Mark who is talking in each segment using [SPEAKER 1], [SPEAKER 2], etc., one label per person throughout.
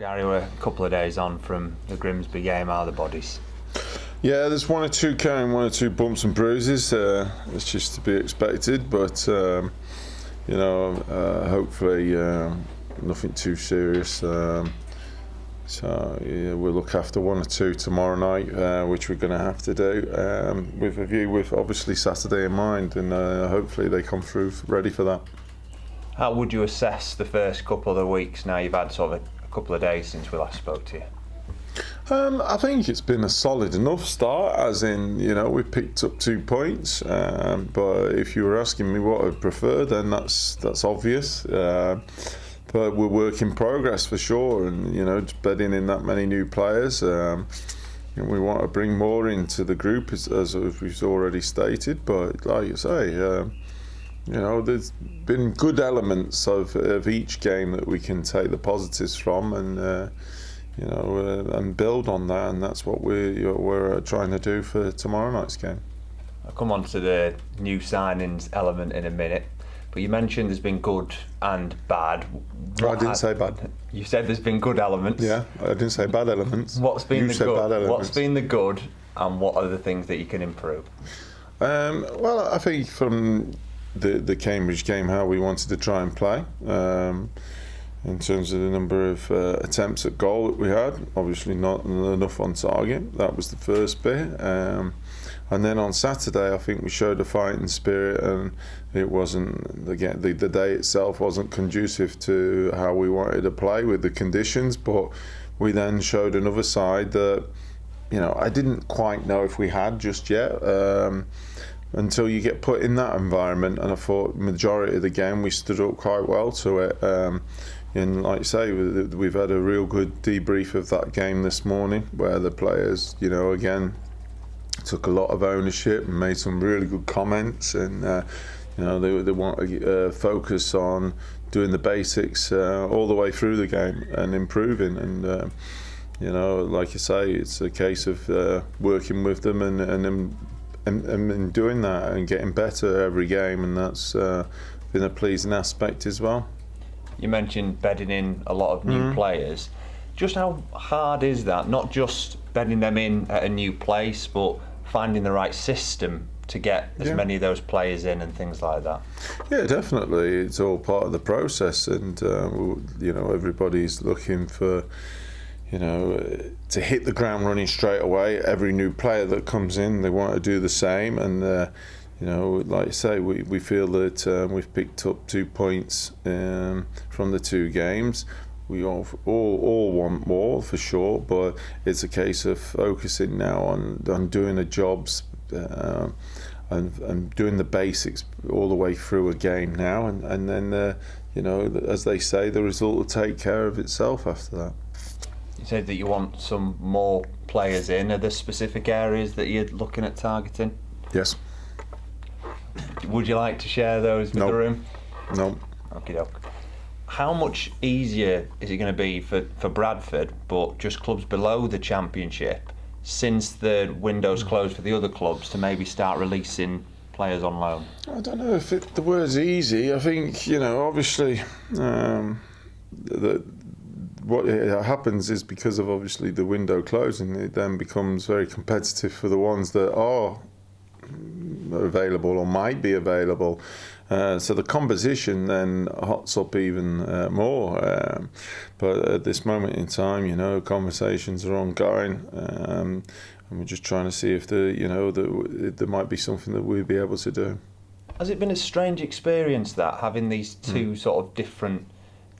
[SPEAKER 1] Gary, we're a couple of days on from the Grimsby game. How are the bodies?
[SPEAKER 2] Yeah, there's one or two bumps and bruises. It's just to be expected, but hopefully nothing too serious. So yeah, we'll look after one or two tomorrow night, which we're going to have to do with a view with obviously Saturday in mind, and hopefully they come through ready for that.
[SPEAKER 1] How would you assess the first couple of weeks now you've had sort of a couple of days since we last spoke to you?
[SPEAKER 2] I think it's been a solid enough start, as in, we picked up 2 points, but if you were asking me what I'd prefer, then that's obvious. But we're work in progress for sure, and just bedding in that many new players. We want to bring more into the group, as we've already stated. But like you say, there's been good elements of each game that we can take the positives from, and and build on that, and that's what we're trying to do for tomorrow night's game.
[SPEAKER 1] I'll come on to the new signings element in a minute. But you mentioned there's been good and bad.
[SPEAKER 2] I didn't say bad.
[SPEAKER 1] You said there's been good elements.
[SPEAKER 2] Yeah, I didn't say bad elements.
[SPEAKER 1] What's been
[SPEAKER 2] the
[SPEAKER 1] good?
[SPEAKER 2] Bad elements.
[SPEAKER 1] What's been the good, and what are the things that you can improve?
[SPEAKER 2] Well, I think from the Cambridge game, how we wanted to try and play, in terms of the number of attempts at goal that we had. Obviously not enough on target. That was the first bit. And then on Saturday, I think we showed a fighting spirit, and it wasn't, again, the day itself wasn't conducive to how we wanted to play with the conditions, but we then showed another side that, I didn't quite know if we had just yet, until you get put in that environment, and I thought majority of the game we stood up quite well to it. And like you say, we've had a real good debrief of that game this morning, where the players, again, took a lot of ownership and made some really good comments, and they want to focus on doing the basics all the way through the game and improving, and like you say, it's a case of working with them and doing that and getting better every game, and that's been a pleasing aspect as well.
[SPEAKER 1] You mentioned bedding in a lot of new players. Just how hard is that? Not just bedding them in at a new place, but finding the right system to get as many of those players in and things like that.
[SPEAKER 2] Yeah, definitely. It's all part of the process, and everybody's looking for to hit the ground running straight away. Every new player that comes in, they want to do the same, and like you say, we feel that we've picked up 2 points from the 2 games. We all want more for sure, but it's a case of focusing now on doing the jobs and doing the basics all the way through a game now, and then as they say, the result will take care of itself after that.
[SPEAKER 1] You said that you want some more players in. Are there specific areas that you're looking at targeting?
[SPEAKER 2] Yes.
[SPEAKER 1] Would you like to share those with the room?
[SPEAKER 2] No.
[SPEAKER 1] Okie doke. How much easier is it going to be for Bradford, but just clubs below the Championship, since the window's closed for the other clubs, to maybe start releasing players on loan?
[SPEAKER 2] I don't know if the word's easy. I think, obviously, what happens is, because of obviously the window closing, it then becomes very competitive for the ones that are available or might be available. So the composition then hots up even more. But at this moment in time, conversations are ongoing, and we're just trying to see if there might be something that we'd be able to do.
[SPEAKER 1] Has it been a strange experience, that having these two sort of different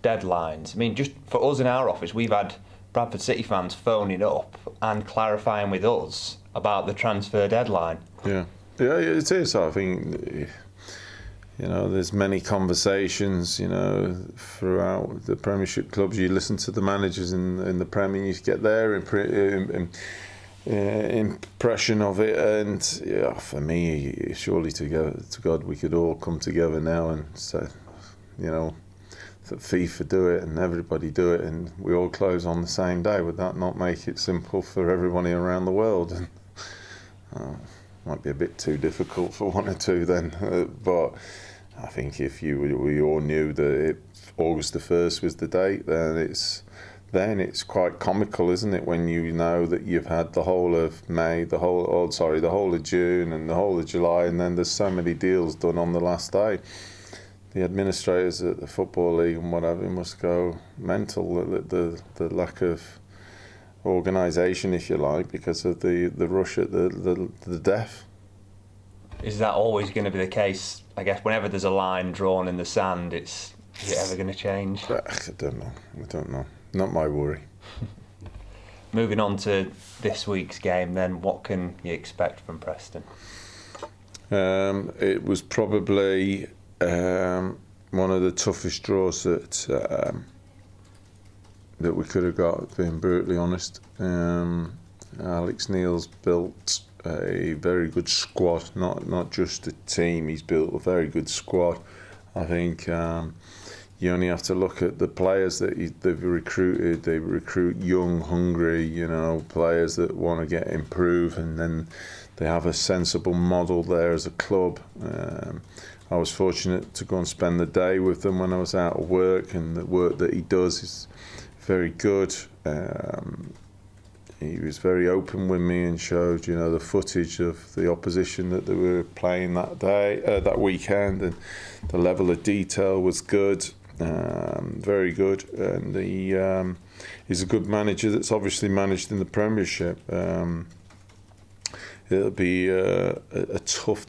[SPEAKER 1] deadlines? I mean, just for us in our office, we've had Bradford City fans phoning up and clarifying with us about the transfer deadline.
[SPEAKER 2] Yeah, it is. I think there's many conversations, throughout the Premiership clubs. You listen to the managers in the Premier, you get their impression of it, and for me, surely to God, we could all come together now and say, that FIFA do it and everybody do it, and we all close on the same day. Would that not make it simple for everybody around the world? And might be a bit too difficult for one or two then, but I think if we all knew that August the 1st was the date, then then it's quite comical, isn't it, when you know that you've had the whole of May, the whole of June and the whole of July, and then there's so many deals done on the last day. The administrators at the Football League and whatever must go mental, the lack of organisation, if you like, because of the rush at the death.
[SPEAKER 1] Is that always going to be the case? I guess whenever there's a line drawn in the sand, is it ever going to change?
[SPEAKER 2] I don't know. Not my worry.
[SPEAKER 1] Moving on to this week's game then, what can you expect from Preston?
[SPEAKER 2] It was probably one of the toughest draws that we could have got, being brutally honest. Alex Neil's built a very good squad, not just a team, he's built a very good squad. I think you only have to look at the players that they've recruited. They recruit young, hungry, players that want to get improved, and then they have a sensible model there as a club. I was fortunate to go and spend the day with them when I was out of work, and the work that he does is very good. He was very open with me and showed, the footage of the opposition that they were playing that weekend, and the level of detail was good, very good. And he's a good manager that's obviously managed in the Premiership. It'll be a tough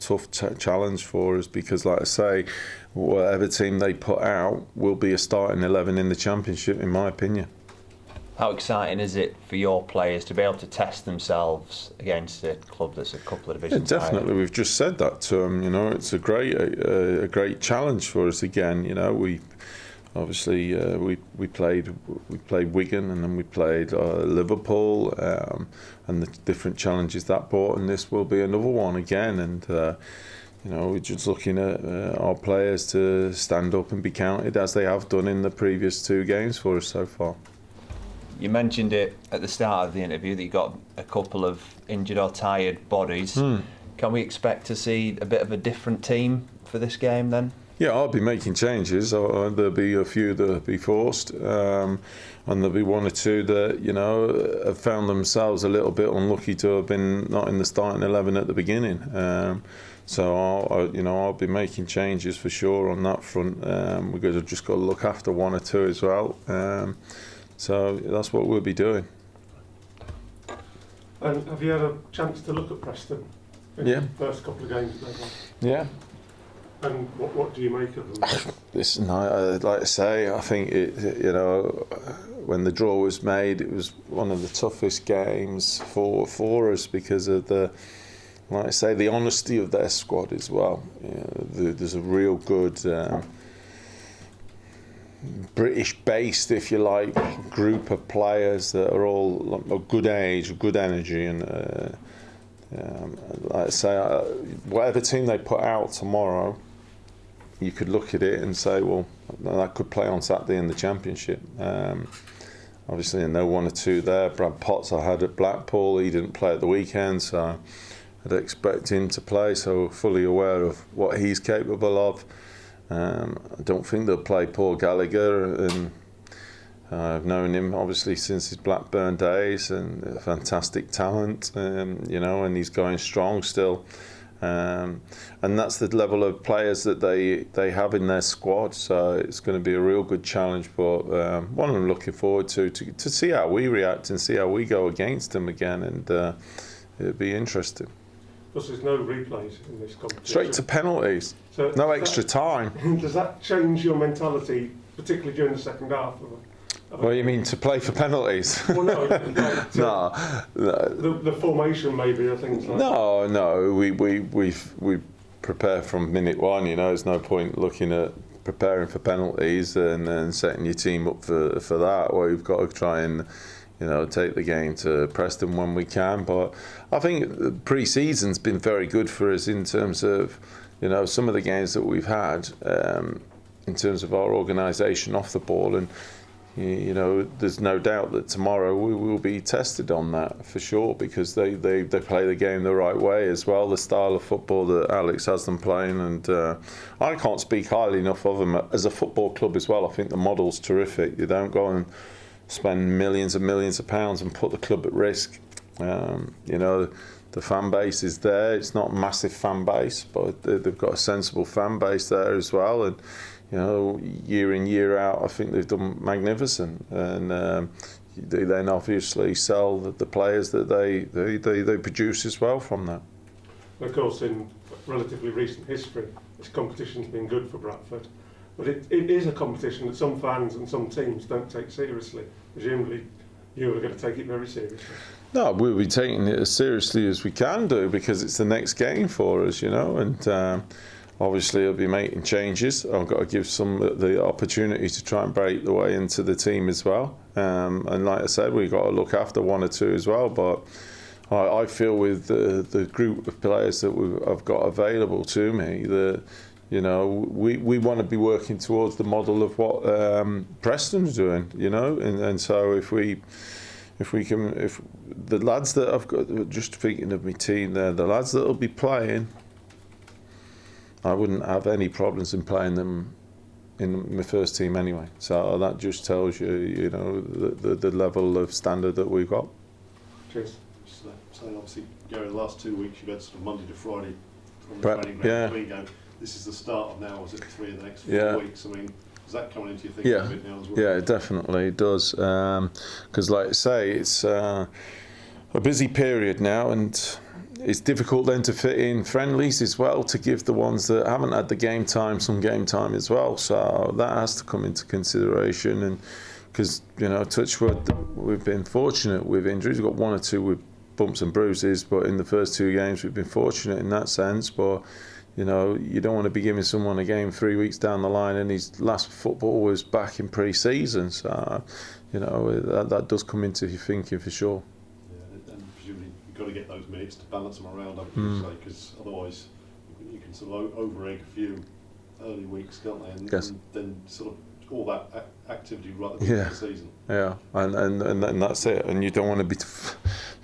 [SPEAKER 2] challenge for us because, like I say, whatever team they put out will be a starting 11 in the Championship, in my opinion.
[SPEAKER 1] How exciting is it for your players to be able to test themselves against a club that's a couple of divisions higher?
[SPEAKER 2] Definitely, we've just said that to them. It's a great challenge for us again. We obviously we played Wigan, and then we played Liverpool, and the different challenges that brought, and this will be another one again. And we're just looking at our players to stand up and be counted as they have done in the previous 2 games for us so far.
[SPEAKER 1] You mentioned it at the start of the interview that you got a couple of injured or tired bodies. Can we expect to see a bit of a different team for this game then?
[SPEAKER 2] Yeah, I'll be making changes. There'll be a few that'll be forced, and there'll be 1 or 2 that have found themselves a little bit unlucky to have been not in the starting 11 at the beginning. So I'll be making changes for sure on that front. We've just got to look after 1 or 2 as well. So that's what we'll be doing.
[SPEAKER 3] And have you had a chance to look at Preston in the first couple of games they've won?
[SPEAKER 2] Yeah.
[SPEAKER 3] And what do you make of them?
[SPEAKER 2] Listen, I'd like to say, I think when the draw was made, it was one of the toughest games for us because of the honesty of their squad as well. There's a real good British-based, if you like, group of players that are all of good age, good energy, and like I say, whatever team they put out tomorrow, you could look at it and say, well, that could play on Saturday in the Championship. Obviously, I know 1 or 2 there. Brad Potts I had at Blackpool. He didn't play at the weekend, so I'd expect him to play. So fully aware of what he's capable of. I don't think they'll play Paul Gallagher, and I've known him obviously since his Blackburn days, and a fantastic talent, and he's going strong still. And that's the level of players that they have in their squad, so it's going to be a real good challenge. But one I'm looking forward to see how we react and see how we go against them again, and it'll be interesting.
[SPEAKER 3] Because there's no replays in this competition.
[SPEAKER 2] Straight to penalties, so no extra time.
[SPEAKER 3] Does that change your mentality, particularly during the second half?
[SPEAKER 2] What you mean, to play for penalties?
[SPEAKER 3] Well, no. The formation maybe, or things like that.
[SPEAKER 2] No. We prepare from minute 1. There's no point looking at preparing for penalties and then setting your team up for that. Well, you've got to try and take the game to Preston when we can. But I think pre-season's been very good for us in terms of some of the games that we've had in terms of our organisation off the ball, and there's no doubt that tomorrow we will be tested on that for sure, because they play the game the right way as well, the style of football that Alex has them playing, and I can't speak highly enough of them as a football club as well. I think the model's terrific. You don't go and spend millions and millions of pounds and put the club at risk. You know, the fan base is there. It's not a massive fan base, but they've got a sensible fan base there as well. And you know, year in, year out, I think they've done magnificent. And they then obviously sell the players that they produce as well from that.
[SPEAKER 3] Of course, in relatively recent history, this competition's been good for Bradford. But it is a competition that some fans and some teams don't take seriously. Presumably, you are going to take it very seriously.
[SPEAKER 2] No, we'll be taking it as seriously as we can do because it's the next game for us, you know. And obviously, I'll be making changes. I've got to give some the opportunity to try and break the way into the team as well. And like I said, we've got to look after one or two as well. But I feel with the group of players that I've got available to me that, you know, we want to be working towards the model of what Preston's doing, you know, and so if the lads that I've got, just speaking of my team there, the lads that will be playing, I wouldn't have any problems in playing them in my first team anyway. So that just tells you, you know, the level of standard that we've got.
[SPEAKER 3] Cheers.
[SPEAKER 4] So obviously, Gary, the last 2 weeks you've had sort of Monday to Friday on the training ground. This is the start of now, is it 3 of the next 4 weeks? I mean, is that coming into your thinking a bit now as well?
[SPEAKER 2] Yeah, it definitely does. Because like I say, it's a busy period now, and it's difficult then to fit in friendlies as well to give the ones that haven't had the game time some game time as well. So that has to come into consideration. And because, you know, touch wood, we've been fortunate with injuries. We've got 1 or 2 with bumps and bruises, but in the first 2 games we've been fortunate in that sense. But you know, you don't want to be giving someone a game 3 weeks down the line and his last football was back in pre-season. So, you know, that does come into your thinking for sure.
[SPEAKER 4] Yeah, and presumably you've got to get those minutes to balance them around, haven't you, because otherwise you can sort of over-egg a few early weeks, can't they? And then sort of all that activity right at the beginning of the season. Yeah,
[SPEAKER 2] and that's it. And you don't want to be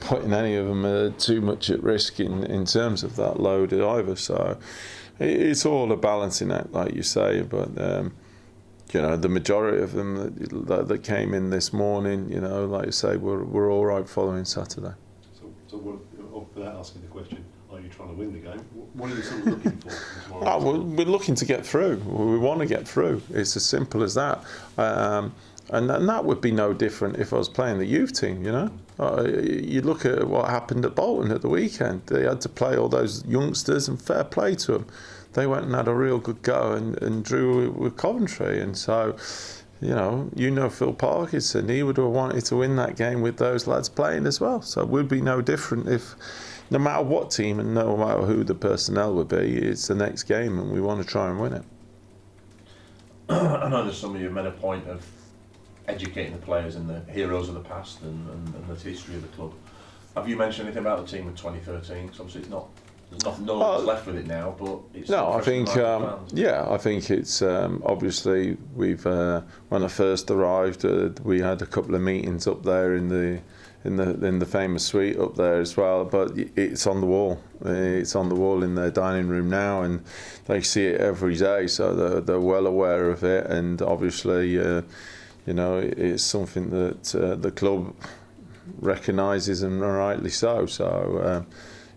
[SPEAKER 2] putting any of them too much at risk in terms of that load either. So it's all a balancing act, like you say. But you know, the majority of them that came in this morning, you know, like you say, were all right following Saturday.
[SPEAKER 4] So without asking the question, are you trying to win the game? What are you sort of looking for tomorrow?
[SPEAKER 2] We're looking to get through. We want to get through. It's as simple as that. And that would be no different if I was playing the youth team, you know. You look at what happened at Bolton at the weekend. They had to play all those youngsters, and fair play to them. They went and had a real good go and drew with Coventry. And so, you know Phil Parkinson, he would have wanted to win that game with those lads playing as well. So it would be no different if, no matter what team and no matter who the personnel would be, it's the next game and we want to try and win it.
[SPEAKER 5] I know there's some of you made a point of educating the players and the heroes of the past and the history of the club. Have you mentioned anything about the team in 2013? Because obviously there's nothing, no one's left with it now, but it's
[SPEAKER 2] no. I think I think it's obviously we've when I first arrived, we had a couple of meetings up there in the famous suite up there as well. But it's on the wall. It's on the wall in their dining room now, and they see it every day, so they're well aware of it. And obviously, you know, it's something that the club recognises, and rightly so. So.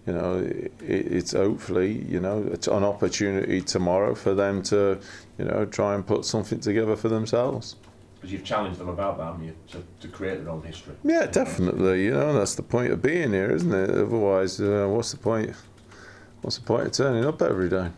[SPEAKER 2] You know, it's hopefully, you know, it's an opportunity tomorrow for them to, you know, try and put something together for themselves.
[SPEAKER 5] Because you've challenged them about that, haven't you, to create their own history?
[SPEAKER 2] Yeah, definitely. You know, that's the point of being here, isn't it? Otherwise, what's the point? What's the point of turning up every day?